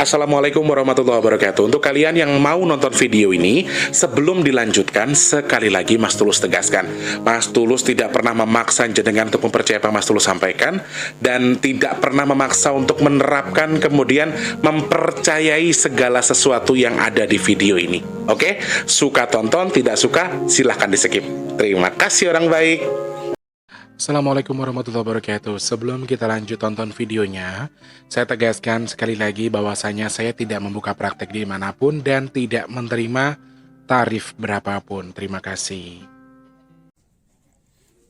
Assalamualaikum warahmatullahi wabarakatuh. Untuk kalian yang mau nonton video ini, sebelum dilanjutkan, sekali lagi Mas Tulus tegaskan, Mas Tulus tidak pernah memaksa jenengan untuk mempercayai apa Mas Tulus sampaikan, dan tidak pernah memaksa untuk menerapkan kemudian mempercayai segala sesuatu yang ada di video ini. Oke? Suka tonton, tidak suka silahkan di skip. Terima kasih orang baik. Assalamualaikum warahmatullahi wabarakatuh. Sebelum kita lanjut tonton videonya, saya tegaskan sekali lagi bahwasanya saya tidak membuka praktek dimanapun dan tidak menerima tarif berapapun. Terima kasih.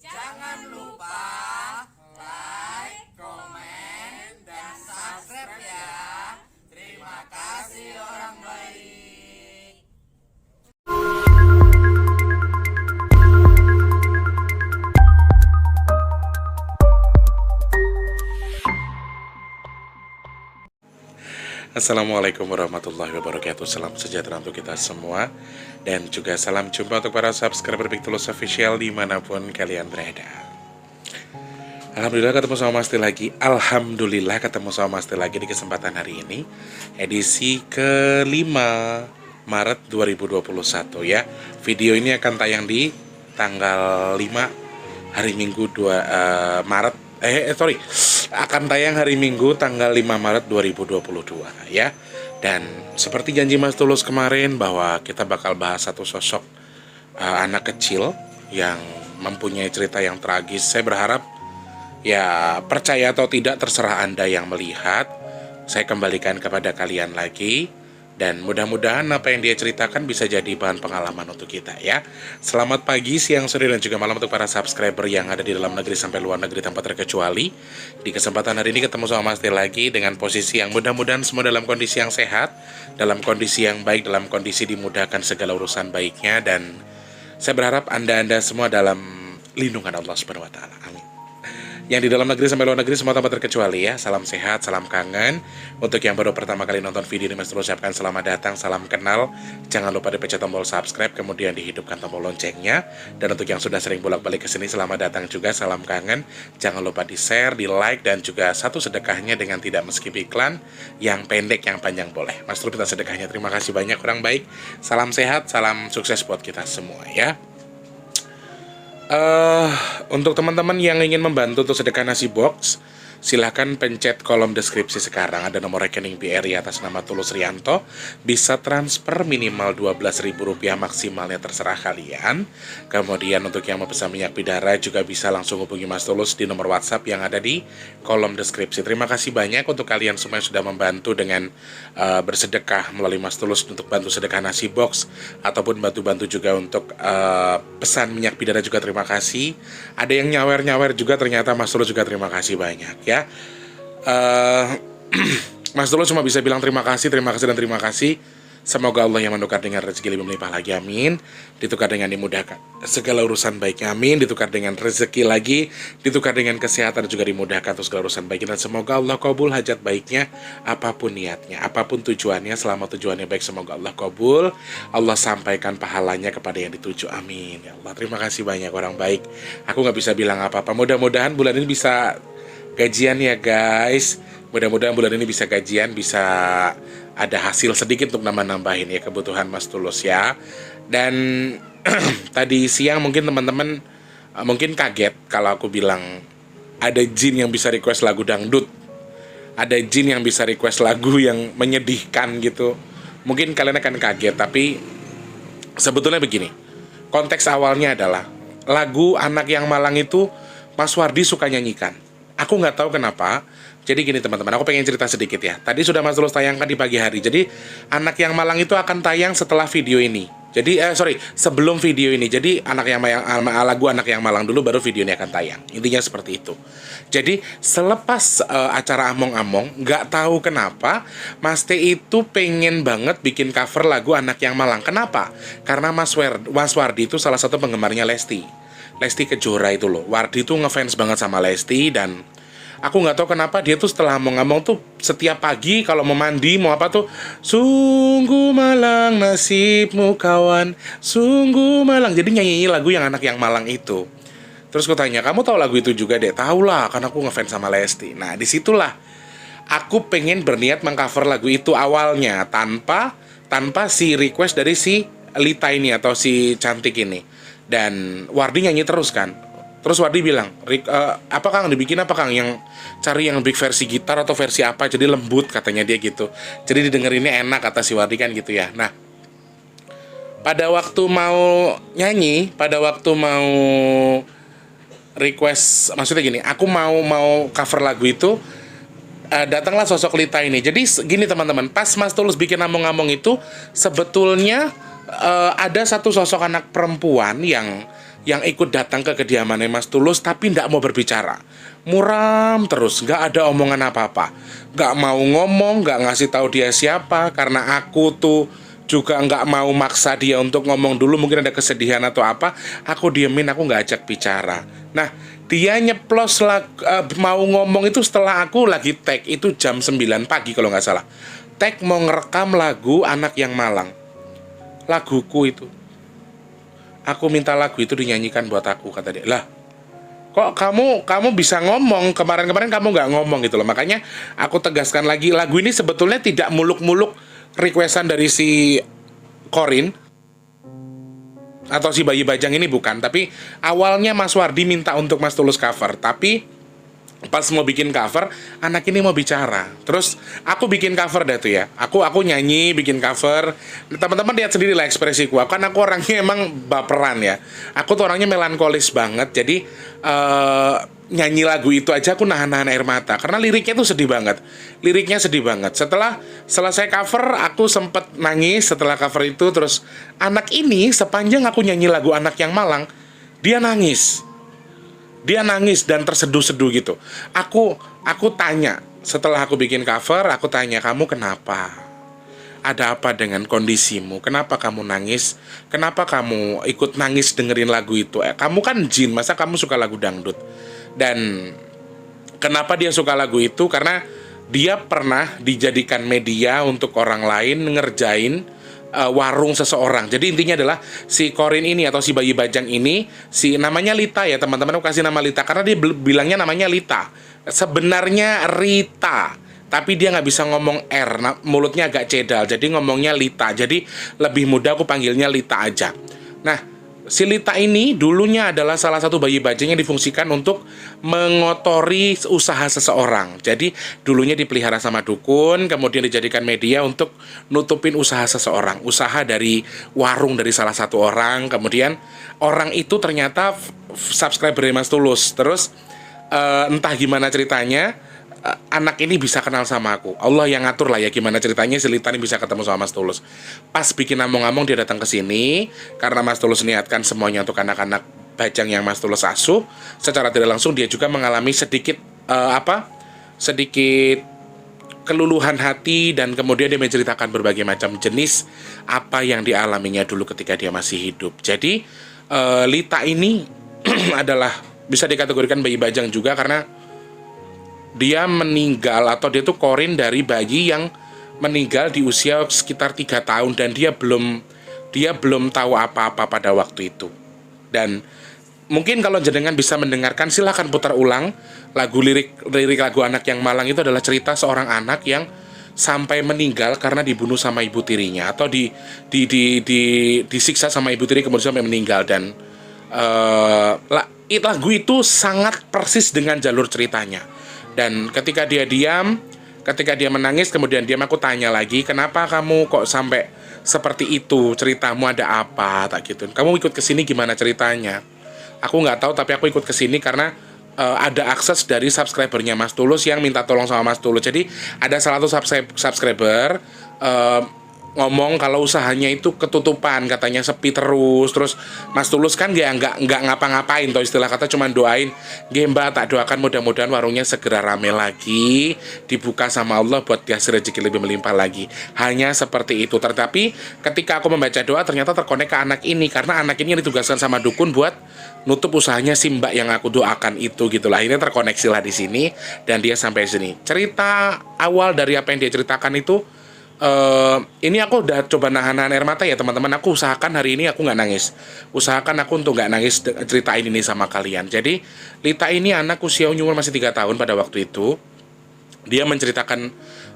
Jangan lupa like, komen, dan subscribe ya. Terima kasih orang baik. Assalamualaikum warahmatullahi wabarakatuh. Salam sejahtera untuk kita semua, dan juga salam jumpa untuk para subscriber Big Tulus Official dimanapun kalian berada. Alhamdulillah ketemu sama Mas Til lagi. Alhamdulillah ketemu sama Mas Til lagi di kesempatan hari ini, edisi ke-5 Maret 2021 ya. Video ini akan tayang di tanggal 5 hari Minggu akan tayang hari Minggu tanggal 5 Maret 2022 ya. Dan seperti janji Mas Tulus kemarin bahwa kita bakal bahas satu sosok anak kecil yang mempunyai cerita yang tragis. Saya berharap ya, percaya atau tidak terserah Anda yang melihat. Saya kembalikan kepada kalian lagi, dan mudah-mudahan apa yang dia ceritakan bisa jadi bahan pengalaman untuk kita ya. Selamat pagi, siang, sore, dan juga malam untuk para subscriber yang ada di dalam negeri sampai luar negeri tanpa terkecuali. Di kesempatan hari ini ketemu sama Mas Til lagi dengan posisi yang mudah-mudahan semua dalam kondisi yang sehat, dalam kondisi yang baik, dalam kondisi dimudahkan segala urusan baiknya. Dan saya berharap Anda semua dalam lindungan Allah Subhanahu wa Ta'ala. Amin. Yang di dalam negeri sampai luar negeri semua tanpa terkecuali ya. Salam sehat, salam kangen. Untuk yang baru pertama kali nonton video ini, Mas Tulus ucapkan selamat datang, salam kenal. Jangan lupa dipencet tombol subscribe, kemudian dihidupkan tombol loncengnya. Dan untuk yang sudah sering bolak-balik ke sini, selamat datang juga, salam kangen. Jangan lupa di share, di like, dan juga satu sedekahnya dengan tidak meskip iklan. Yang pendek, yang panjang boleh. Mas Tulus minta sedekahnya. Terima kasih banyak orang baik. Salam sehat, salam sukses buat kita semua ya. Untuk teman-teman yang ingin membantu untuk sedekah nasi box, silahkan pencet kolom deskripsi sekarang. Ada nomor rekening BRI atas nama Tulus Rianto. Bisa transfer minimal Rp12.000, maksimalnya terserah kalian. Kemudian untuk yang memesan minyak bidara juga bisa langsung hubungi Mas Tulus di nomor WhatsApp yang ada di kolom deskripsi. Terima kasih banyak untuk kalian semua yang sudah membantu dengan bersedekah melalui Mas Tulus untuk bantu sedekah nasi box, ataupun bantu-bantu juga untuk pesan minyak bidara juga terima kasih. Ada yang nyawer-nyawer juga, ternyata Mas Tulus juga terima kasih banyak ya. Mas Tulus cuma bisa bilang terima kasih dan terima kasih. Semoga Allah yang menukar dengan rezeki lebih melimpah lagi, amin. Ditukar dengan dimudahkan segala urusan baiknya, amin. Ditukar dengan rezeki lagi, ditukar dengan kesehatan, juga dimudahkan untuk segala urusan baiknya. Dan semoga Allah kabul hajat baiknya, apapun niatnya, apapun tujuannya. Selama tujuannya baik, semoga Allah kabul. Allah sampaikan pahalanya kepada yang dituju, amin ya Allah. Terima kasih banyak orang baik. Aku gak bisa bilang apa-apa. Mudah-mudahan bulan ini bisa gajian ya guys. Mudah-mudahan bulan ini bisa gajian, bisa ada hasil sedikit untuk nambah-nambahin ya kebutuhan Mas Tulus ya. Dan tadi siang mungkin teman-teman mungkin kaget kalau aku bilang ada jin yang bisa request lagu dangdut, ada jin yang bisa request lagu yang menyedihkan gitu. Mungkin kalian akan kaget, tapi sebetulnya begini. Konteks awalnya adalah lagu Anak Yang Malang itu Mas Wardi suka nyanyikan. Aku nggak tahu kenapa. Jadi gini teman-teman, aku pengen cerita sedikit ya. Tadi sudah Mas Tulus tayangkan di pagi hari. Jadi Anak Yang Malang itu akan tayang setelah video ini. Jadi sebelum video ini. Jadi lagu Anak Yang Malang dulu, baru video ini akan tayang. Intinya seperti itu. Jadi selepas acara Among-Among, nggak tahu kenapa Mas T itu pengen banget bikin cover lagu Anak Yang Malang. Kenapa? Karena Mas Wardi itu salah satu penggemarnya Lesti Kejora itu loh. Wardi tuh ngefans banget sama Lesti, dan aku nggak tahu kenapa dia tuh setelah ngomong tuh setiap pagi kalau mau mandi mau apa tuh, sungguh malang nasibmu kawan, sungguh malang. Jadi nyanyi lagu yang Anak Yang Malang itu. Terus aku tanya, kamu tahu lagu itu juga deh? Tahu lah, karena aku ngefans sama Lesti. Nah disitulah aku pengen berniat mengcover lagu itu awalnya tanpa si request dari si Lita ini atau si cantik ini. Dan Wardi nyanyi terus kan. Terus Wardi bilang, apa Kang dibikin apa Kang, yang cari yang big versi gitar atau versi apa, jadi lembut katanya dia gitu. Jadi didengerinnya enak kata si Wardi kan gitu ya. Nah, pada waktu mau nyanyi, pada waktu mau request, maksudnya gini, aku mau cover lagu itu, datanglah sosok Lita ini. Jadi gini teman-teman, pas Mas Tulus bikin Ngomong-Ngomong itu, sebetulnya ada satu sosok anak perempuan yang ikut datang ke kediamannya Mas Tulus tapi nggak mau berbicara, muram terus, nggak ada omongan apa-apa, nggak mau ngomong, nggak ngasih tahu dia siapa, karena aku tuh juga nggak mau maksa dia untuk ngomong dulu, mungkin ada kesedihan atau apa, aku diemin, aku nggak ajak bicara. Nah, dia nyeplos mau ngomong itu setelah aku lagi tag, itu jam 9 pagi kalau nggak salah, tag mau ngerekam lagu Anak Yang Malang, laguku itu. Aku minta lagu itu dinyanyikan buat aku, kata dia. Lah, kok kamu bisa ngomong, kemarin kamu nggak ngomong gitu loh. Makanya aku tegaskan lagi, lagu ini sebetulnya tidak muluk-muluk requestan dari si Korin atau si Bayi Bajang ini, bukan. Tapi awalnya Mas Wardi minta untuk Mas Tulus cover, tapi pas mau bikin cover, anak ini mau bicara. Terus aku bikin cover deh tuh ya. Aku nyanyi, bikin cover. Teman-teman lihat sendiri lah ekspresiku. Kan aku orangnya emang baperan ya. Aku tuh orangnya melankolis banget. Jadi nyanyi lagu itu aja aku nahan-nahan air mata karena liriknya tuh sedih banget. Liriknya sedih banget. Setelah selesai cover, aku sempet nangis setelah cover itu. Terus anak ini sepanjang aku nyanyi lagu Anak Yang Malang, dia nangis. Dia nangis dan terseduh-seduh gitu. Aku tanya, setelah aku bikin cover, aku tanya, kamu kenapa? Ada apa dengan kondisimu? Kenapa kamu nangis? Kenapa kamu ikut nangis dengerin lagu itu? Kamu kan jin, masa kamu suka lagu dangdut? Dan kenapa dia suka lagu itu? Karena dia pernah dijadikan media untuk orang lain ngerjain warung seseorang. Jadi intinya adalah si Korin ini atau si Bayi Bajang ini, si namanya Lita ya teman-teman, aku kasih nama Lita karena dia bilangnya namanya Lita, sebenarnya Rita, tapi dia nggak bisa ngomong R, mulutnya agak cedal, jadi ngomongnya Lita. Jadi lebih mudah aku panggilnya Lita aja. Nah, si Lita ini dulunya adalah salah satu bayi bajang yang difungsikan untuk mengotori usaha seseorang. Jadi dulunya dipelihara sama dukun, kemudian dijadikan media untuk nutupin usaha seseorang, usaha dari warung dari salah satu orang. Kemudian orang itu ternyata subscriber Mas Tulus. Terus entah gimana ceritanya, anak ini bisa kenal sama aku. Allah yang ngatur lah ya gimana ceritanya si Lita ini bisa ketemu sama Mas Tulus. Pas bikin Ngomong-Ngomong dia datang ke sini karena Mas Tulus niatkan semuanya untuk anak-anak bajang yang Mas Tulus asuh. Secara tidak langsung dia juga mengalami sedikit sedikit keluluhan hati, dan kemudian dia menceritakan berbagai macam jenis apa yang dialaminya dulu ketika dia masih hidup. Jadi Lita ini adalah bisa dikategorikan bayi bajang juga karena dia meninggal atau dia tuh Korin dari bayi yang meninggal di usia sekitar 3 tahun dan dia belum tahu apa-apa pada waktu itu. Dan mungkin kalau jenengan bisa mendengarkan, silahkan putar ulang lirik lagu Anak Yang Malang. Itu adalah cerita seorang anak yang sampai meninggal karena dibunuh sama ibu tirinya atau disiksa sama ibu tiri kemudian sampai meninggal. Dan lagu itu sangat persis dengan jalur ceritanya. Dan ketika dia diam, ketika dia menangis, kemudian diam, aku tanya lagi, kenapa kamu kok sampai seperti itu, ceritamu ada apa, tak gitu. Kamu ikut ke sini gimana ceritanya? Aku nggak tahu, tapi aku ikut ke sini karena ada akses dari subscribernya Mas Tulus yang minta tolong sama Mas Tulus. Jadi ada salah satu subscriber ngomong kalau usahanya itu ketutupan, katanya sepi terus Mas Tulus kan nggak ngapa-ngapain, toh istilah kata cuma doain, nggih Mbak, tak doakan mudah-mudahan warungnya segera rame lagi, dibuka sama Allah buat dikasih rezeki lebih melimpah lagi. Hanya seperti itu. Tetapi ketika aku membaca doa ternyata terkonek ke anak ini, karena anak ini yang ditugaskan sama dukun buat nutup usahanya si Mbak yang aku doakan itu gitulah. Akhirnya terkoneksi lah di sini dan dia sampai sini. Cerita awal dari apa yang dia ceritakan itu, ini aku udah coba nahan air mata ya teman-teman. Aku usahakan hari ini aku nggak nangis. Usahakan aku untuk nggak nangis ceritain ini sama kalian. Jadi Lita ini anak usia umur masih 3 tahun pada waktu itu. Dia menceritakan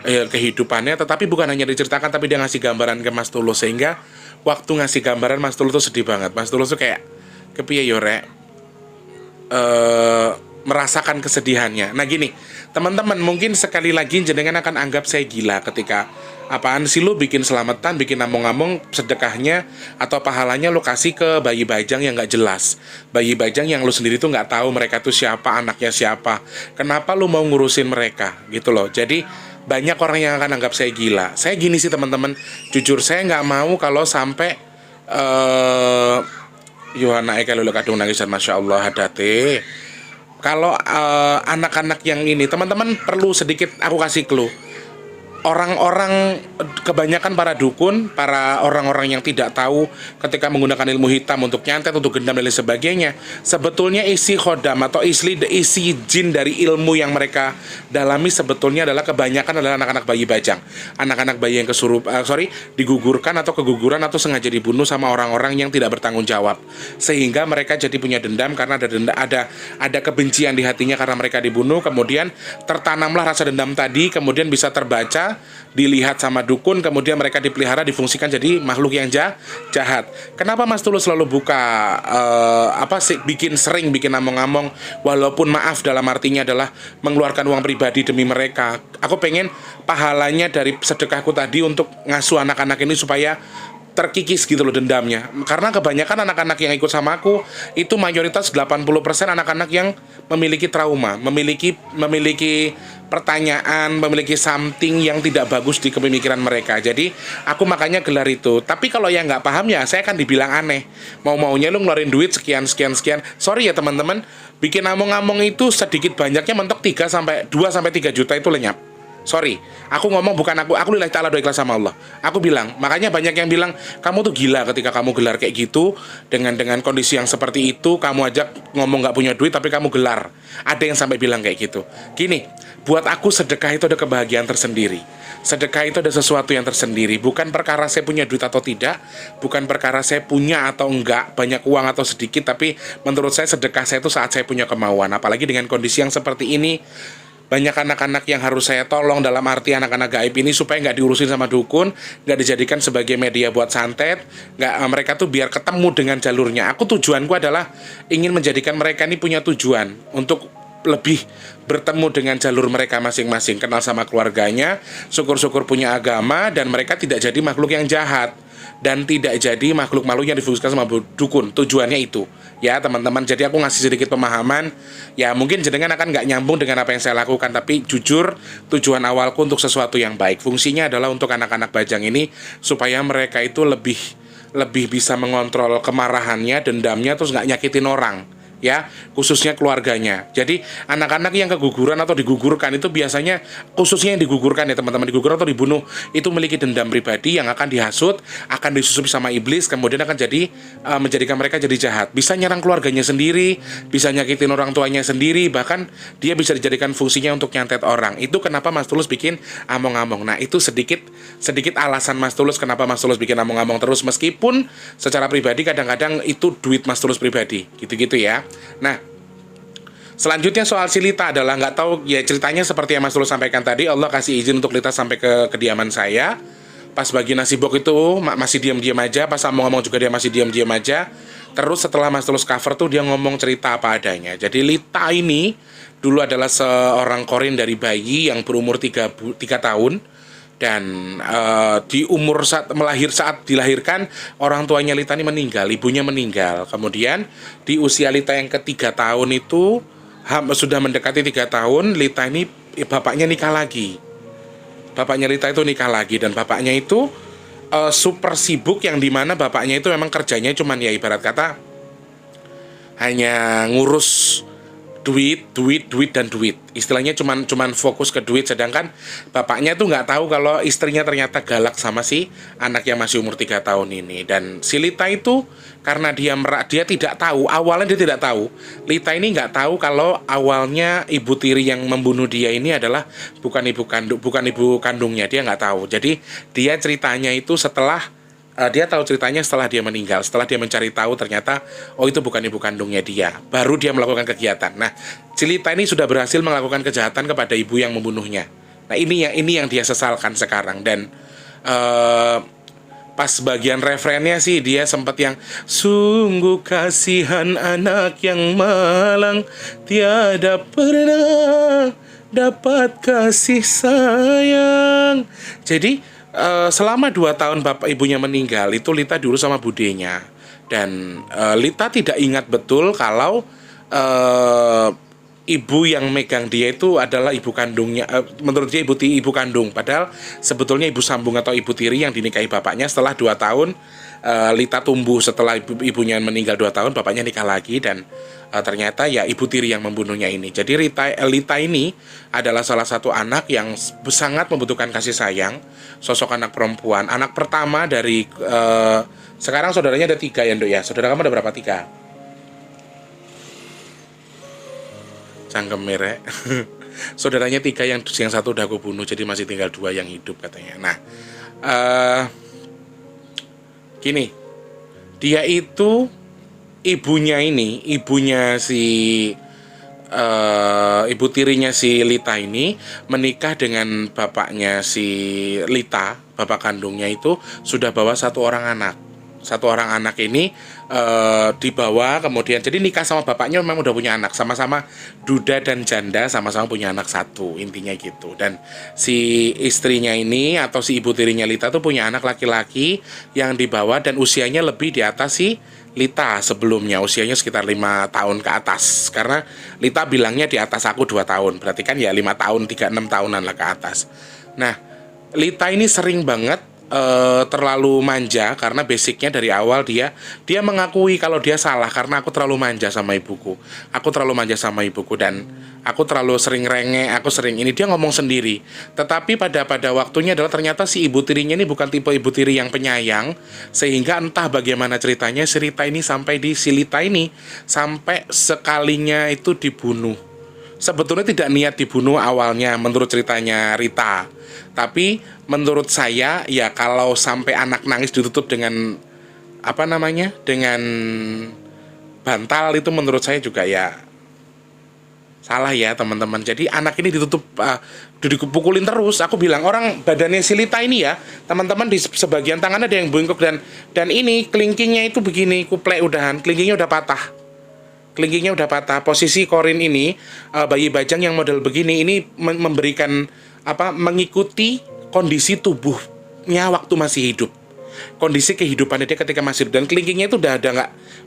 kehidupannya, tetapi bukan hanya diceritakan, tapi dia ngasih gambaran ke Mas Tulus, sehingga waktu ngasih gambaran Mas Tulus tuh sedih banget. Mas Tulus tuh kayak kepiye yo rek, merasakan kesedihannya. Nah gini, teman-teman, mungkin sekali lagi jenengan akan anggap saya gila ketika apaan sih lu bikin selamatan, bikin ngomong-ngomong sedekahnya atau pahalanya lu kasih ke bayi bajang yang nggak jelas, bayi bajang yang lu sendiri tuh nggak tahu mereka tuh siapa, anaknya siapa, kenapa lu mau ngurusin mereka gitu loh. Jadi banyak orang yang akan anggap saya gila. Saya gini sih teman-teman, jujur saya nggak mau kalau sampai Yohana Eka lulu kadung nangisan, masya Allah hadate. Kalau anak-anak yang ini, teman-teman perlu sedikit aku kasih clue. Orang-orang, kebanyakan para dukun, para orang-orang yang tidak tahu ketika menggunakan ilmu hitam untuk nyantet, untuk gendam dan lain sebagainya, sebetulnya isi khodam atau isi jin dari ilmu yang mereka dalami sebetulnya adalah kebanyakan adalah anak-anak bayi bajang, anak-anak bayi yang digugurkan atau keguguran atau sengaja dibunuh sama orang-orang yang tidak bertanggung jawab, sehingga mereka jadi punya dendam karena ada kebencian di hatinya karena mereka dibunuh, kemudian tertanamlah rasa dendam tadi, kemudian bisa terbaca, dilihat sama dukun, kemudian mereka dipelihara, difungsikan jadi makhluk yang jahat. Kenapa Mas Tulus selalu buka bikin among-among, walaupun maaf dalam artinya adalah mengeluarkan uang pribadi demi mereka. Aku pengen pahalanya dari sedekahku tadi untuk ngasuh anak-anak ini supaya terkikis gitu loh dendamnya. Karena kebanyakan anak-anak yang ikut sama aku itu mayoritas 80% anak-anak yang memiliki trauma, memiliki pertanyaan, memiliki something yang tidak bagus di kepemikiran mereka. Jadi aku makanya gelar itu. Tapi kalau yang nggak paham ya saya akan dibilang aneh. Mau-maunya lu ngeluarin duit sekian. Sorry ya teman-teman, bikin among-among itu sedikit banyaknya mentok 2 sampai 3 juta itu lenyap. Sorry, aku ngomong bukan aku lillahi ta'ala doa ikhlas sama Allah. Aku bilang, makanya banyak yang bilang kamu tuh gila ketika kamu gelar kayak gitu, dengan kondisi yang seperti itu, kamu aja ngomong nggak punya duit tapi kamu gelar. Ada yang sampai bilang kayak gitu. Gini, buat aku sedekah itu ada kebahagiaan tersendiri. Sedekah itu ada sesuatu yang tersendiri. Bukan perkara saya punya duit atau tidak, bukan perkara saya punya atau enggak, banyak uang atau sedikit, tapi menurut saya sedekah saya itu saat saya punya kemauan. Apalagi dengan kondisi yang seperti ini, banyak anak-anak yang harus saya tolong, dalam arti anak-anak gaib ini supaya nggak diurusin sama dukun, nggak dijadikan sebagai media buat santet, mereka tuh biar ketemu dengan jalurnya. Tujuanku adalah ingin menjadikan mereka ini punya tujuan untuk lebih bertemu dengan jalur mereka masing-masing, kenal sama keluarganya, syukur-syukur punya agama, dan mereka tidak jadi makhluk yang jahat dan tidak jadi makhluk-makhluk yang difungsikan sama dukun. Tujuannya itu ya teman-teman. Jadi aku ngasih sedikit pemahaman. Ya mungkin jenengan akan nggak nyambung dengan apa yang saya lakukan, tapi jujur tujuan awalku untuk sesuatu yang baik. Fungsinya adalah untuk anak-anak bajang ini supaya mereka itu lebih bisa mengontrol kemarahannya, dendamnya, terus nggak nyakitin orang, ya, khususnya keluarganya. Jadi anak-anak yang keguguran atau digugurkan itu biasanya, khususnya yang digugurkan ya teman-teman, digugurkan atau dibunuh itu memiliki dendam pribadi yang akan dihasut, akan disusupi sama iblis, kemudian akan jadi menjadikan mereka jadi jahat. Bisa nyerang keluarganya sendiri, bisa nyakitin orang tuanya sendiri, bahkan dia bisa dijadikan fungsinya untuk nyantet orang. Itu kenapa Mas Tulus bikin among-among. Nah itu sedikit alasan Mas Tulus kenapa Mas Tulus bikin among-among terus, meskipun secara pribadi kadang-kadang itu duit Mas Tulus pribadi, gitu-gitu ya. Nah, selanjutnya soal si Lita adalah nggak tahu ya ceritanya seperti yang Mas Tulus sampaikan tadi. Allah kasih izin untuk Lita sampai ke kediaman saya. Pas bagi nasi bok itu masih diam-diam aja. Pas ngomong juga dia masih diam-diam aja. Terus setelah Mas Tulus cover tuh dia ngomong cerita apa adanya. Jadi Lita ini dulu adalah seorang korin dari bayi yang berumur 3 tahun. Dan di umur saat dilahirkan, orang tuanya Lita ini meninggal, ibunya meninggal. Kemudian di usia Lita yang ke-3 tahun itu sudah mendekati 3 tahun, Lita ini bapaknya nikah lagi. Bapaknya Lita itu nikah lagi, dan bapaknya itu super sibuk, yang dimana bapaknya itu memang kerjanya cuman ya ibarat kata hanya ngurus duit. Istilahnya cuman fokus ke duit, sedangkan bapaknya tuh nggak tahu kalau istrinya ternyata galak sama si anak yang masih umur 3 tahun ini. Dan si Lita itu karena dia tidak tahu, awalnya dia tidak tahu. Lita ini nggak tahu kalau awalnya ibu tiri yang membunuh dia ini adalah bukan ibu kandungnya, dia nggak tahu. Jadi dia ceritanya itu setelah dia tahu ceritanya setelah dia meninggal, setelah dia mencari tahu ternyata oh itu bukan ibu kandungnya dia, baru dia melakukan kegiatan. Nah, si Lita ini sudah berhasil melakukan kejahatan kepada ibu yang membunuhnya. Nah, ini yang dia sesalkan sekarang. Dan pas bagian refrennya sih dia sempat yang sungguh kasihan anak yang malang, tiada pernah dapat kasih sayang. Jadi selama 2 tahun bapak ibunya meninggal itu Lita dulu sama budenya. Dan Lita tidak ingat betul kalau ibu yang megang dia itu adalah ibu kandungnya. Menurut dia ibu kandung, padahal sebetulnya ibu sambung atau ibu tiri yang dinikahi bapaknya. Setelah 2 tahun Lita tumbuh, setelah ibunya meninggal 2 tahun, bapaknya nikah lagi. Dan ternyata ya ibu tiri yang membunuhnya ini. Jadi Lita ini adalah salah satu anak yang sangat membutuhkan kasih sayang. Sosok anak perempuan, anak pertama dari sekarang saudaranya ada 3 ya, Nduk ya. Saudara kamu ada berapa? 3. Cangkem merek. Saudaranya 3, yang 1 udah aku bunuh, jadi masih tinggal 2 yang hidup katanya. Nah, gini, dia itu ibunya si ibu tirinya si Lita ini menikah dengan bapaknya si Lita, bapak kandungnya itu sudah bawa 1 orang anak. 1 orang anak ini dibawa kemudian, jadi nikah sama bapaknya memang udah punya anak, sama-sama duda dan janda, sama-sama punya anak 1, intinya gitu. Dan si istrinya ini atau si ibu tirinya Lita tuh punya anak laki-laki yang dibawa dan usianya lebih di atas si Lita sebelumnya, usianya sekitar 5 tahun ke atas. Karena Lita bilangnya di atas aku 2 tahun, berarti kan ya 5 tahun, 3-6 tahunan lah ke atas. Nah, Lita ini sering banget terlalu manja, karena basicnya dari awal dia mengakui kalau dia salah karena aku terlalu manja sama ibuku. Dan aku terlalu sering renge, aku sering ini, dia ngomong sendiri. Tetapi pada waktunya adalah ternyata si ibu tirinya ini bukan tipe ibu tiri yang penyayang, sehingga entah bagaimana ceritanya si Lita ini sampai sekalinya itu dibunuh. Sebetulnya tidak niat dibunuh awalnya menurut ceritanya Rita. Tapi menurut saya ya kalau sampai anak nangis ditutup dengan dengan bantal, itu menurut saya juga ya salah ya teman-teman. Jadi anak ini ditutup, dipukulin terus. Aku bilang orang badannya si Lita ini ya teman-teman, di sebagian tangannya ada yang bengkok, dan ini kelingkingnya itu begini, kuplek udahan, kelingkingnya udah patah. Posisi Korin ini, bayi bajang yang model begini ini memberikan mengikuti kondisi tubuhnya waktu masih hidup, kondisi kehidupannya dia ketika masih hidup. Dan kelingkingnya itu udah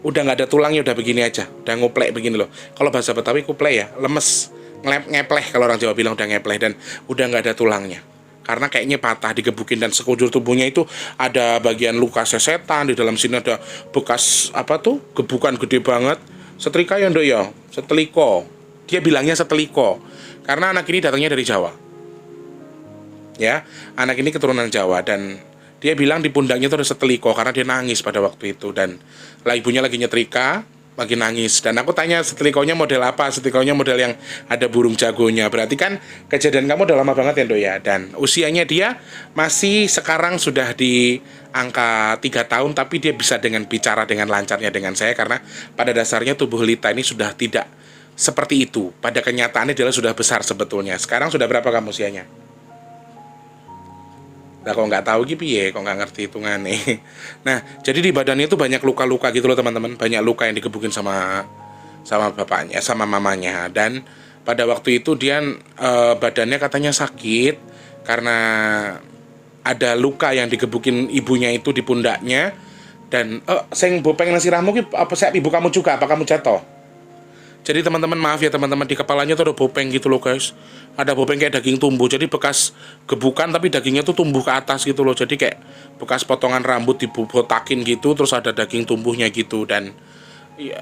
nggak ada tulangnya, udah begini aja, udah ngoplek begini loh. Kalau bahasa Betawi kuplek ya, lemes, ngepleh kalau orang Jawa bilang, udah ngepleh dan udah nggak ada tulangnya. Karena kayaknya patah, digebukin, dan sekujur tubuhnya itu ada bagian luka sesetan, di dalam sini ada bekas gebukan gede banget. Setrika ya Nduk ya, seteliko. Dia bilangnya seteliko karena anak ini datangnya dari Jawa. Ya, anak ini keturunan Jawa, dan dia bilang di pundaknya itu ada seteliko karena dia nangis pada waktu itu. Dan lah ibunya lagi nyetrika, lagi nangis. Dan aku tanya, setelikonya model apa? Setelikonya model yang ada burung jagonya. Berarti kan kejadian kamu udah lama banget ya Nduk ya. Dan usianya dia masih sekarang sudah di angka 3 tahun, tapi dia bisa bicara dengan lancarnya dengan saya, karena pada dasarnya tubuh Lita ini sudah tidak seperti itu. Pada kenyataannya dia sudah besar sebetulnya. Sekarang sudah berapa kamu usianya? Nah, kok nggak tahu gitu ya, kok nggak ngerti hitungannya. Nah, jadi di badannya itu banyak luka-luka gitu loh teman-teman, banyak luka yang digebukin sama bapaknya, sama mamanya. Dan pada waktu itu dia badannya katanya sakit karena ada luka yang digebukin ibunya itu di pundaknya. Dan sing bopeng nang sirahmu ki apa sih, ibu kamu juga, apa kamu jatuh? Jadi teman-teman, maaf ya teman-teman, di kepalanya tuh ada bopeng gitu loh guys. Ada bopeng kayak daging tumbuh. Jadi bekas gebukan tapi dagingnya tuh tumbuh ke atas gitu loh. Jadi kayak bekas potongan rambut dibotakin gitu, terus ada daging tumbuhnya gitu. Dan ya,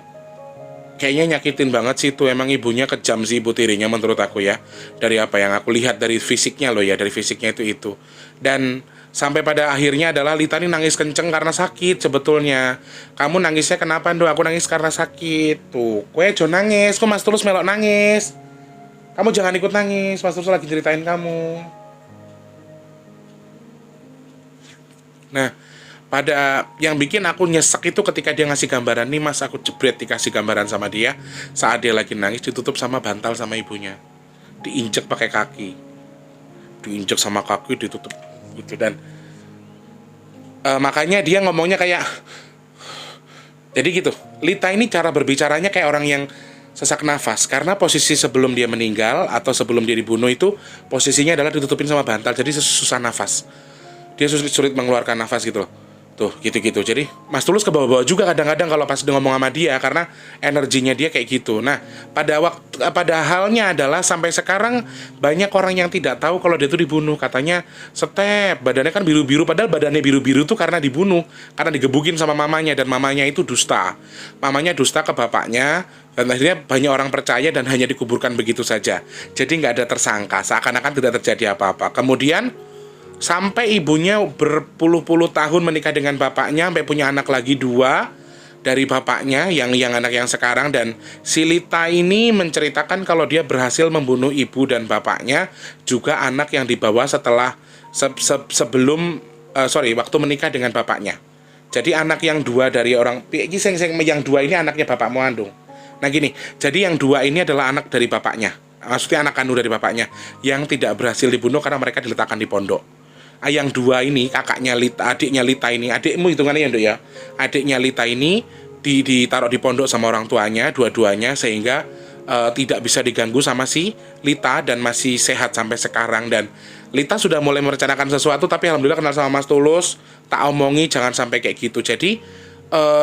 kayaknya nyakitin banget sih itu. Emang ibunya kejam sih, ibu tirinya menurut aku ya. Dari apa yang aku lihat dari fisiknya loh ya, dari fisiknya itu. Dan sampai pada akhirnya adalah Lita ini nangis kenceng karena sakit sebetulnya. Kamu nangisnya kenapa Nduk? Aku nangis karena sakit. Tuh, kue jo nangis, kok Mas Tulus melok nangis. Kamu jangan ikut nangis, Mas Tulus lagi ceritain kamu. Nah, pada yang bikin aku nyesek itu ketika dia ngasih gambaran nih mas, aku jebret dikasih gambaran sama dia saat dia lagi nangis ditutup sama bantal sama ibunya, diinjek pakai kaki, diinjek sama kaki ditutup gitu. Dan makanya dia ngomongnya kayak jadi gitu. Lita ini cara berbicaranya kayak orang yang sesak nafas, karena posisi sebelum dia meninggal atau sebelum dia dibunuh itu posisinya adalah ditutupin sama bantal, jadi susah nafas, dia sulit mengeluarkan nafas gitu loh. Tuh, gitu-gitu. Jadi Mas Tulus ke bawah-bawah juga kadang-kadang kalau pas ngomong sama dia, karena energinya dia kayak gitu. Nah, pada halnya adalah sampai sekarang banyak orang yang tidak tahu kalau dia itu dibunuh. Katanya Step, badannya kan biru-biru, padahal badannya biru-biru tuh karena dibunuh, karena digebukin sama mamanya, dan mamanya itu dusta. Mamanya dusta ke bapaknya, dan akhirnya banyak orang percaya dan hanya dikuburkan begitu saja. Jadi nggak ada tersangka, seakan-akan tidak terjadi apa-apa. Kemudian sampai ibunya berpuluh-puluh tahun menikah dengan bapaknya, sampai punya anak lagi 2 dari bapaknya yang anak yang sekarang. Dan si Lita ini menceritakan kalau dia berhasil membunuh ibu dan bapaknya, juga anak yang dibawa setelah sebelum waktu menikah dengan bapaknya. Jadi anak yang 2 dari orang yang 2 ini anaknya bapak mengandung. Nah gini, jadi yang 2 ini adalah anak dari bapaknya, maksudnya anak kandung dari bapaknya yang tidak berhasil dibunuh karena mereka diletakkan di pondok. Yang 2 ini kakaknya Lita, adiknya Lita ini, adikmu hitungannya ya Nduk ya, adiknya Lita ini ditaruh di pondok sama orang tuanya dua-duanya, sehingga tidak bisa diganggu sama si Lita dan masih sehat sampai sekarang. Dan Lita sudah mulai merencanakan sesuatu, tapi alhamdulillah kenal sama Mas Tulus, tak omongi jangan sampai kayak gitu. Jadi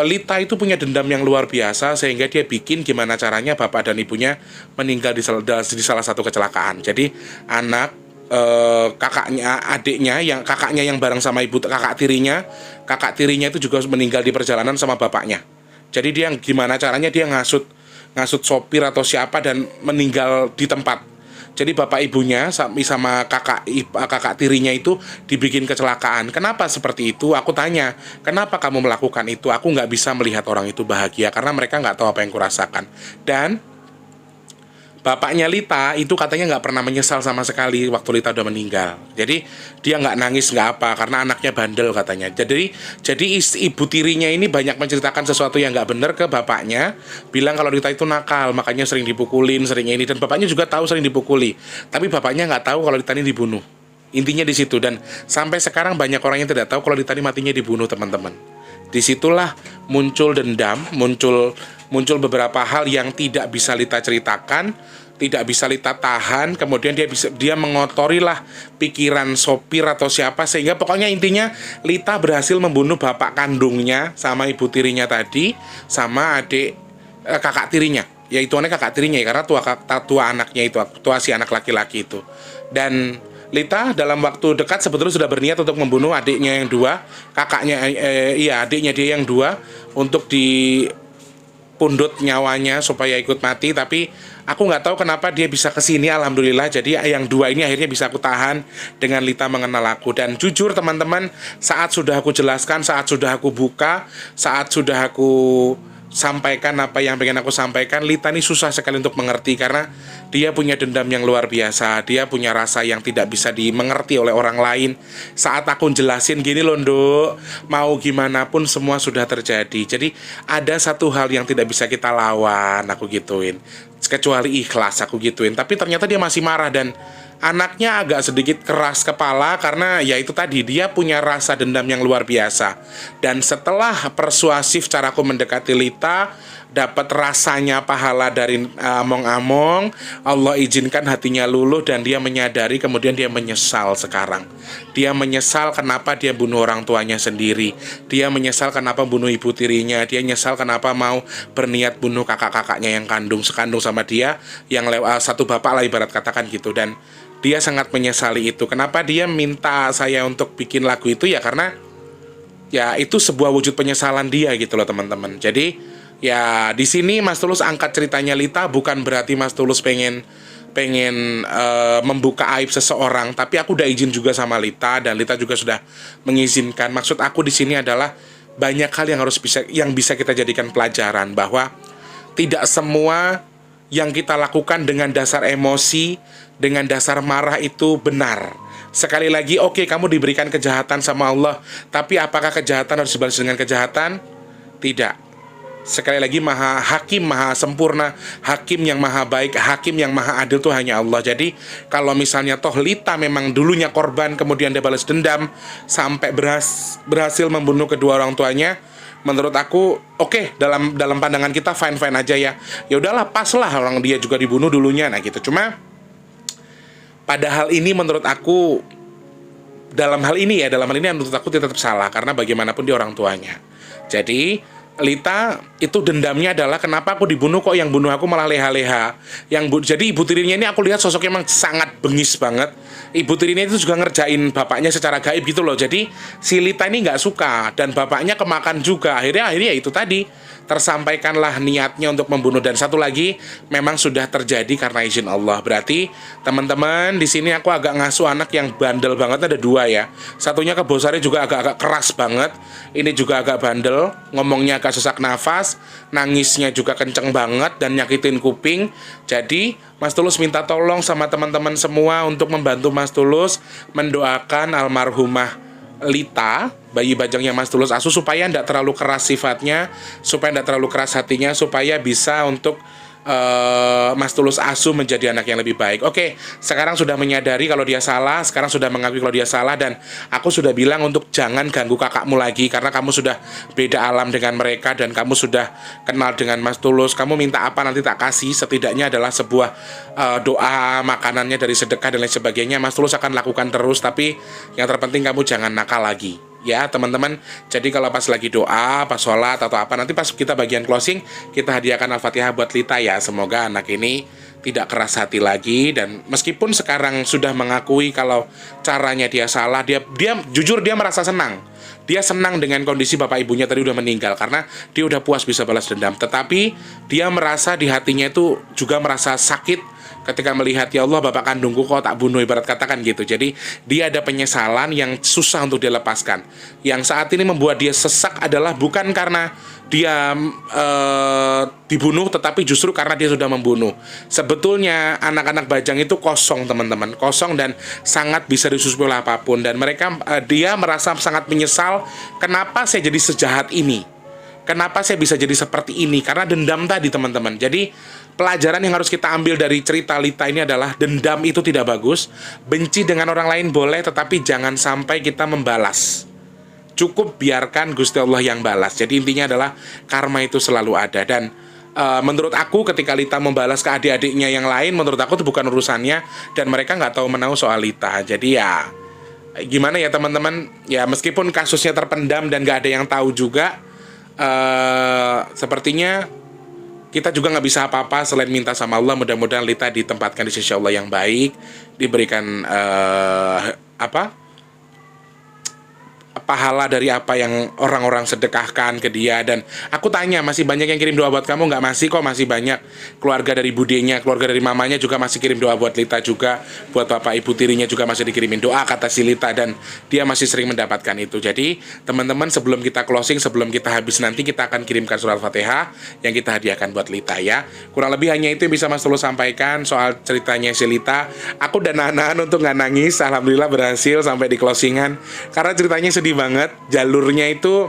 Lita itu punya dendam yang luar biasa, sehingga dia bikin gimana caranya bapak dan ibunya meninggal di salah satu kecelakaan. Jadi anak adiknya yang bareng sama ibu kakak tirinya itu juga meninggal di perjalanan sama bapaknya. Jadi dia gimana caranya dia ngasut sopir atau siapa dan meninggal di tempat. Jadi bapak ibunya sama kakak tirinya itu dibikin kecelakaan. Kenapa seperti itu? Aku tanya, kenapa kamu melakukan itu? Aku nggak bisa melihat orang itu bahagia karena mereka nggak tahu apa yang kurasakan. Dan bapaknya Lita itu katanya nggak pernah menyesal sama sekali waktu Lita udah meninggal. Jadi dia nggak nangis, nggak apa, karena anaknya bandel katanya. Jadi ibu tirinya ini banyak menceritakan sesuatu yang nggak benar ke bapaknya, bilang kalau Lita itu nakal, makanya sering dipukulin, sering ini. Dan bapaknya juga tahu sering dipukuli, tapi bapaknya nggak tahu kalau Lita ini dibunuh. Intinya di situ. Dan sampai sekarang banyak orang yang tidak tahu kalau Lita ini matinya dibunuh, teman-teman. Disitulah muncul dendam, muncul beberapa hal yang tidak bisa Lita ceritakan, tidak bisa Lita tahan. Kemudian dia mengotorilah pikiran sopir atau siapa, sehingga pokoknya intinya Lita berhasil membunuh bapak kandungnya sama ibu tirinya tadi, sama kakak tirinya. Ya itu kakak tirinya ya, karena tua anaknya itu, tua si anak laki-laki itu. Dan Lita dalam waktu dekat sebetulnya sudah berniat untuk membunuh adiknya yang 2, adiknya dia yang 2, untuk dipundut nyawanya supaya ikut mati. Tapi aku nggak tahu kenapa dia bisa kesini, alhamdulillah. Jadi yang 2 ini akhirnya bisa aku tahan dengan Lita mengenal aku. Dan jujur teman-teman, saat sudah aku jelaskan, saat sudah aku buka, saat sudah aku sampaikan apa yang pengen aku sampaikan, Lita ini susah sekali untuk mengerti, karena dia punya dendam yang luar biasa. Dia punya rasa yang tidak bisa dimengerti oleh orang lain. Saat aku jelasin gini loh Nduk, mau gimana pun semua sudah terjadi. Jadi ada satu hal yang tidak bisa kita lawan, aku gituin, kecuali ikhlas, aku gituin. Tapi ternyata dia masih marah, dan anaknya agak sedikit keras kepala karena ya itu tadi, dia punya rasa dendam yang luar biasa. Dan setelah persuasif caraku mendekati Lita, dapat rasanya pahala dari among-among, Allah izinkan hatinya luluh dan dia menyadari. Kemudian dia menyesal sekarang. Dia menyesal kenapa dia bunuh orang tuanya sendiri. Dia menyesal kenapa bunuh ibu tirinya. Dia nyesal kenapa mau berniat bunuh kakak-kakaknya yang sekandung sama dia, yang satu bapak lah ibarat katakan gitu. Dan dia sangat menyesali itu. Kenapa dia minta saya untuk bikin lagu itu? Ya karena ya itu sebuah wujud penyesalan dia gitu loh teman-teman. Jadi ya di sini Mas Tulus angkat ceritanya Lita bukan berarti Mas Tulus pengen membuka aib seseorang, tapi aku udah izin juga sama Lita, dan Lita juga sudah mengizinkan. Maksud aku di sini adalah banyak hal yang bisa kita jadikan pelajaran, bahwa tidak semua yang kita lakukan dengan dasar emosi, dengan dasar marah itu benar. Sekali lagi, oke, kamu diberikan kejahatan sama Allah, tapi apakah kejahatan harus dibalas dengan kejahatan? Tidak. Sekali lagi, maha hakim, maha sempurna, hakim yang maha baik, hakim yang maha adil itu hanya Allah. Jadi kalau misalnya toh Lita memang dulunya korban, kemudian dia balas dendam sampai berhasil membunuh kedua orang tuanya, menurut aku oke, dalam pandangan kita fine fine aja ya. Ya udahlah, pas lah, orang dia juga dibunuh dulunya, nah gitu. Cuma padahal ini menurut aku, dalam hal ini menurut aku tetap salah, karena bagaimanapun dia orang tuanya. Jadi Lita itu dendamnya adalah, kenapa aku dibunuh, kok yang bunuh aku malah leha-leha. Jadi ibu tirinya ini aku lihat sosoknya emang sangat bengis banget. Ibu tirinya itu juga ngerjain bapaknya secara gaib gitu loh. Jadi si Lita ini nggak suka, dan bapaknya kemakan juga. Akhirnya ya itu tadi, tersampaikanlah niatnya untuk membunuh. Dan satu lagi, memang sudah terjadi karena izin Allah. Berarti teman-teman, di sini aku agak ngasuh anak yang bandel banget, ada dua ya. Satunya kebosannya juga agak-agak keras banget. Ini juga agak bandel, ngomongnya agak sesak nafas, nangisnya juga kenceng banget dan nyakitin kuping. Jadi Mas Tulus minta tolong sama teman-teman semua untuk membantu Mas Tulus mendoakan almarhumah Lita, bayi bajangnya Mas Tulus Asu, supaya tidak terlalu keras sifatnya, supaya tidak terlalu keras hatinya, supaya bisa untuk Mas Tulus Asu menjadi anak yang lebih baik. Oke, sekarang sudah menyadari kalau dia salah, sekarang sudah mengakui kalau dia salah, dan aku sudah bilang untuk jangan ganggu kakakmu lagi, karena kamu sudah beda alam dengan mereka, dan kamu sudah kenal dengan Mas Tulus. Kamu minta apa nanti tak kasih, setidaknya adalah sebuah doa, makanannya dari sedekah dan lain sebagainya. Mas Tulus akan lakukan terus, tapi yang terpenting kamu jangan nakal lagi. Ya teman-teman, jadi kalau pas lagi doa, pas sholat atau apa, nanti pas kita bagian closing, kita hadiahkan Al-Fatihah buat Lita ya. Semoga anak ini tidak keras hati lagi, dan meskipun sekarang sudah mengakui kalau caranya dia salah, dia jujur dia merasa senang. Dia senang dengan kondisi bapak ibunya tadi udah meninggal, karena dia udah puas bisa balas dendam. Tetapi dia merasa di hatinya itu juga merasa sakit ketika melihat, ya Allah, bapak kandungku kok tak bunuh, ibarat katakan gitu. Jadi dia ada penyesalan yang susah untuk dia lepaskan. Yang saat ini membuat dia sesak adalah bukan karena dia dibunuh, tetapi justru karena dia sudah membunuh. Sebetulnya anak-anak bajang itu kosong teman-teman, kosong dan sangat bisa disusupi oleh apapun. Dan mereka dia merasa sangat menyesal, kenapa saya jadi sejahat ini, kenapa saya bisa jadi seperti ini, karena dendam tadi teman-teman. Jadi pelajaran yang harus kita ambil dari cerita Lita ini adalah dendam itu tidak bagus. Benci dengan orang lain boleh, tetapi jangan sampai kita membalas. Cukup biarkan Gusti Allah yang balas. Jadi intinya adalah karma itu selalu ada. Dan menurut aku ketika Lita membalas ke adik-adiknya yang lain, menurut aku itu bukan urusannya, dan mereka nggak tahu menahu soal Lita. Jadi ya gimana ya teman-teman, ya meskipun kasusnya terpendam dan nggak ada yang tahu juga, sepertinya kita juga nggak bisa apa-apa selain minta sama Allah. Mudah-mudahan Lita ditempatkan di sisi Allah yang baik, diberikan pahala dari apa yang orang-orang sedekahkan ke dia. Dan aku tanya, masih banyak yang kirim doa buat kamu nggak? Masih kok, masih banyak. Keluarga dari budenya, keluarga dari mamanya juga masih kirim doa buat Lita juga. Buat bapak ibu tirinya juga masih dikirimin doa, kata si Lita, dan dia masih sering mendapatkan itu. Jadi teman-teman, sebelum kita closing, sebelum kita habis nanti, kita akan kirimkan surat Al-Fatihah yang kita hadiahkan buat Lita ya. Kurang lebih hanya itu yang bisa Mas Tulus sampaikan soal ceritanya si Lita. Aku udah nahan untuk nggak nangis, alhamdulillah berhasil sampai di closingan, karena ceritanya sedih banget. Jalurnya itu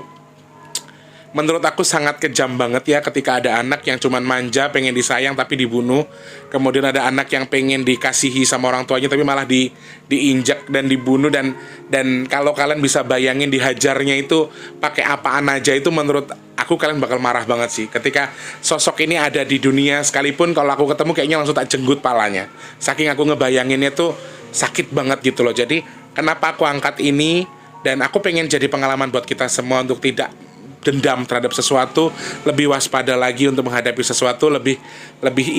menurut aku sangat kejam banget ya, ketika ada anak yang cuman manja pengen disayang tapi dibunuh. Kemudian ada anak yang pengen dikasihi sama orang tuanya tapi malah diinjak dan dibunuh. Dan kalau kalian bisa bayangin dihajarnya itu pakai apaan aja, itu menurut aku kalian bakal marah banget sih. Ketika sosok ini ada di dunia, sekalipun kalau aku ketemu kayaknya langsung tak jenggut palanya, saking aku ngebayanginnya tuh sakit banget gitu loh. Jadi kenapa aku angkat ini, dan aku pengen jadi pengalaman buat kita semua untuk tidak dendam terhadap sesuatu, lebih waspada lagi untuk menghadapi sesuatu, lebih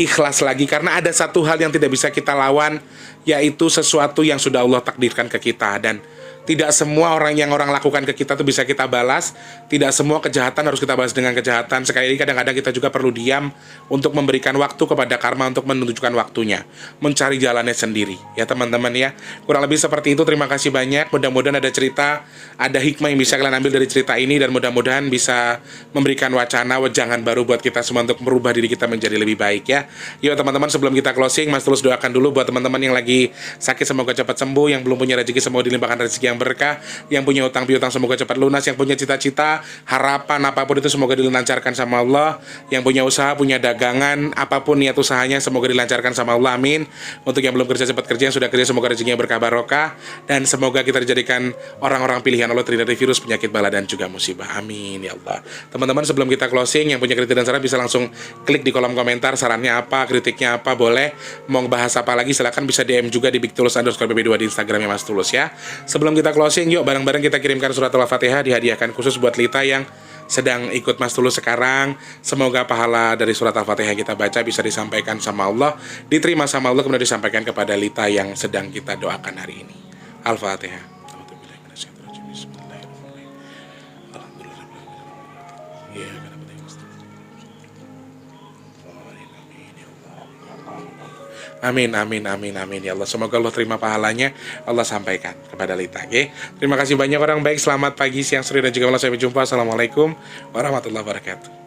ikhlas lagi. Karena ada satu hal yang tidak bisa kita lawan, yaitu sesuatu yang sudah Allah takdirkan ke kita. Dan Tidak semua yang orang lakukan ke kita tuh bisa kita balas. Tidak semua kejahatan harus kita balas dengan kejahatan. Sekali lagi kadang-kadang kita juga perlu diam untuk memberikan waktu kepada karma untuk menunjukkan waktunya, mencari jalannya sendiri. Ya teman-teman ya. Kurang lebih seperti itu. Terima kasih banyak. Mudah-mudahan ada cerita, ada hikmah yang bisa kalian ambil dari cerita ini, dan mudah-mudahan bisa memberikan wacana, wejangan baru buat kita semua untuk merubah diri kita menjadi lebih baik ya. Yuk teman-teman, sebelum kita closing, Mas Tulus doakan dulu buat teman-teman yang lagi sakit semoga cepat sembuh, yang belum punya rezeki semoga dilimpahkan rezeki yang berkah, yang punya utang piutang semoga cepat lunas, yang punya cita-cita, harapan apapun itu semoga dilancarkan sama Allah, yang punya usaha, punya dagangan, apapun niat usahanya semoga dilancarkan sama Allah, amin. Untuk yang belum kerja cepat kerja, yang sudah kerja semoga rezekinya berkah barokah, dan semoga kita dijadikan orang-orang pilihan Allah terhindar dari virus, penyakit, bala, dan juga musibah, amin ya Allah. Teman-teman, sebelum kita closing, yang punya kritik dan saran bisa langsung klik di kolom komentar, sarannya apa, kritiknya apa, boleh mau bahas apa lagi silakan, bisa DM juga di @bigtulus_bb2 di Instagramnya Mas Tulus ya. Sebelum kita closing, yuk bareng-bareng kita kirimkan surat Al-Fatihah, dihadiahkan khusus buat Lita yang sedang ikut Mas Tulus sekarang. Semoga pahala dari surat Al-Fatihah kita baca bisa disampaikan sama Allah, diterima sama Allah, kemudian disampaikan kepada Lita yang sedang kita doakan hari ini. Al-Fatihah. Amin, amin, amin, amin ya Allah. Semoga Allah terima pahalanya, Allah sampaikan kepada Lita. Okay? Terima kasih banyak orang baik. Selamat pagi, siang, sore, dan juga malam. Sampai jumpa. Assalamualaikum warahmatullahi wabarakatuh.